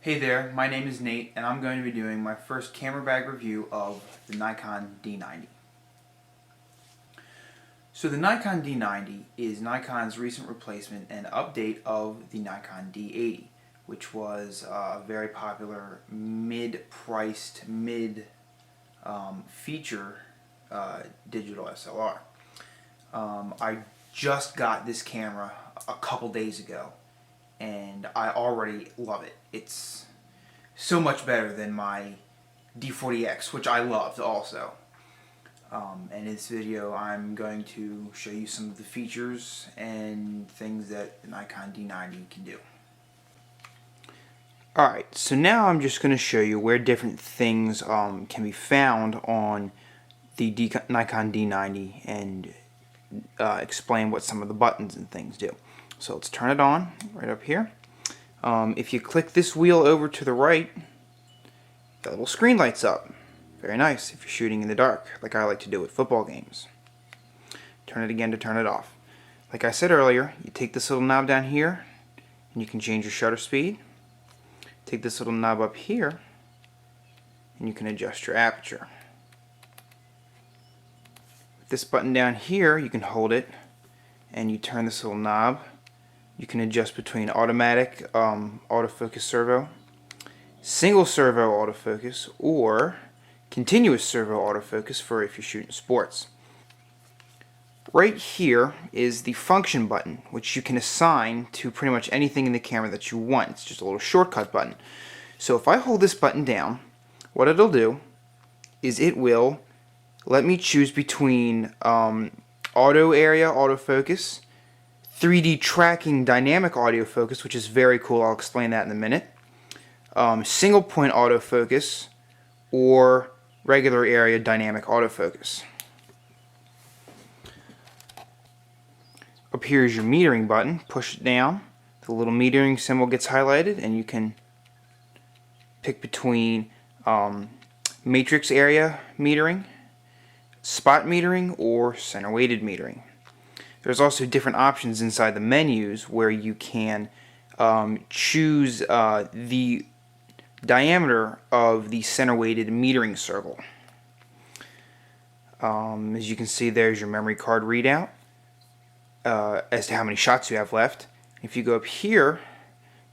Hey there, my name is Nate and I'm going to be doing my first camera bag review of the Nikon D90. So the Nikon D90 is Nikon's recent replacement and update of the Nikon D80, which was a very popular mid-priced, mid-feature digital SLR. I just got this camera a couple days ago and I already love it. It's so much better than my D40X, which I loved also. And in this video I'm going to show you some of the features and things that the Nikon D90 can do. Alright, so now I'm just going to show you where different things can be found on the Nikon D90 and explain what some of the buttons and things do. So let's turn it on right up here. If you click this wheel over to the right, the little screen lights up. Very nice if you're shooting in the dark, like I like to do at football games. Turn it again to turn it off. Like I said earlier, you take this little knob down here and you can change your shutter speed. Take this little knob up here and you can adjust your aperture. With this button down here, you can hold it and you turn this little knob. You can adjust between automatic autofocus servo, single servo autofocus, or continuous servo autofocus for if you're shooting sports. Right here is the function button, which you can assign to pretty much anything in the camera that you want. It's just a little shortcut button. So if I hold this button down, what it'll do is it will let me choose between auto area autofocus, 3D tracking dynamic autofocus, which is very cool. I'll explain that in a minute. Single point autofocus or regular area dynamic autofocus. Up here is your metering button. Push it down. The little metering symbol gets highlighted and you can pick between matrix area metering, spot metering, or center weighted metering. There's also different options inside the menus where you can choose the diameter of the center weighted metering circle. As you can see, there's your memory card readout as to how many shots you have left. If you go up here,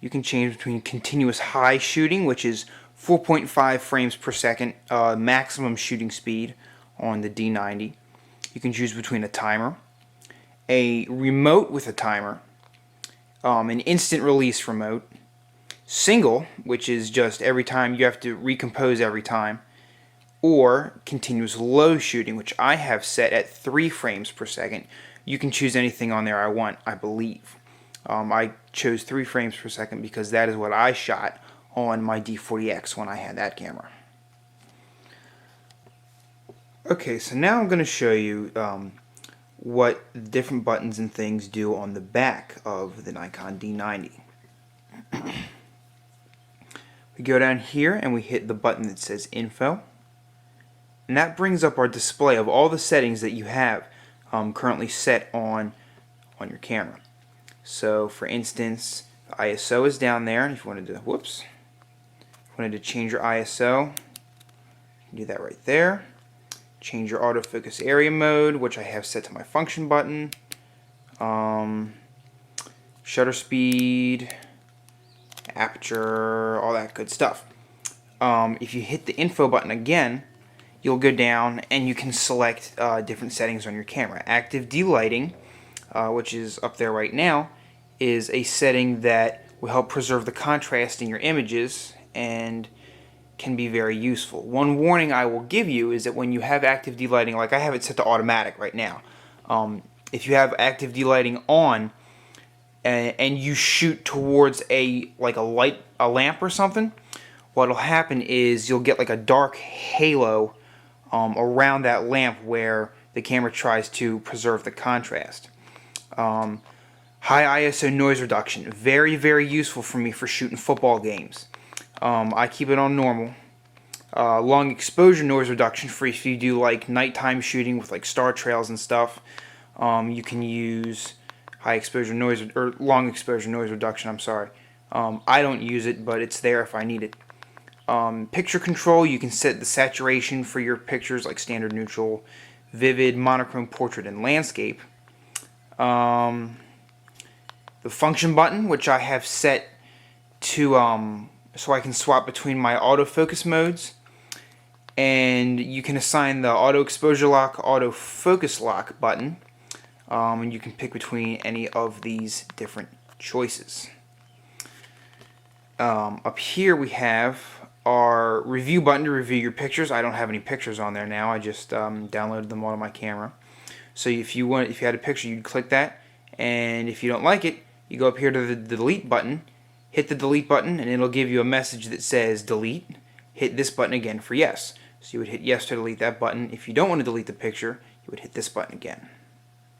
you can change between continuous high shooting, which is 4.5 frames per second maximum shooting speed on the D90. You can choose between a timer, a remote with a timer, an instant release remote, single, which is just every time you have to recompose every time, or continuous low shooting, which I have set at 3 frames per second. You can choose anything on there I want, I believe. I chose 3 frames per second because that is what I shot on my D40X when I had that camera. Okay, so now I'm going to show you what the different buttons and things do on the back of the Nikon D90. We go down here and we hit the button that says Info, and that brings up our display of all the settings that you have currently set on your camera. So for instance, the ISO is down there, and if you wanted to change your ISO, you can do that right there. Change your autofocus area mode, which I have set to my function button. Shutter speed, aperture, all that good stuff. If you hit the info button again, you'll go down and you can select different settings on your camera. Active delighting, which is up there right now, is a setting that will help preserve the contrast in your images and can be very useful. One warning I will give you is that when you have active delighting, like I have it set to automatic right now, if you have active delighting on and you shoot towards a lamp or something, what'll happen is you'll get like a dark halo around that lamp where the camera tries to preserve the contrast. High ISO noise reduction, very, very useful for me for shooting football games. I keep it on normal. Long exposure noise reduction for if you do like nighttime shooting with like star trails and stuff. You can use high exposure noise or long exposure noise reduction. I'm sorry. I don't use it, but it's there if I need it. Picture control, you can set the saturation for your pictures like standard, neutral, vivid, monochrome, portrait, and landscape. The function button, which I have set to so I can swap between my autofocus modes, and you can assign the auto exposure lock, auto focus lock button, and you can pick between any of these different choices. Up here we have our review button to review your pictures. I don't have any pictures on there now. I just downloaded them onto my camera. So if you had a picture, you'd click that, and if you don't like it, you go up here to the delete button, hit the delete button, and it'll give you a message that says delete. Hit this button again for yes. So you would hit yes to delete that button. If you don't want to delete the picture, you would hit this button again.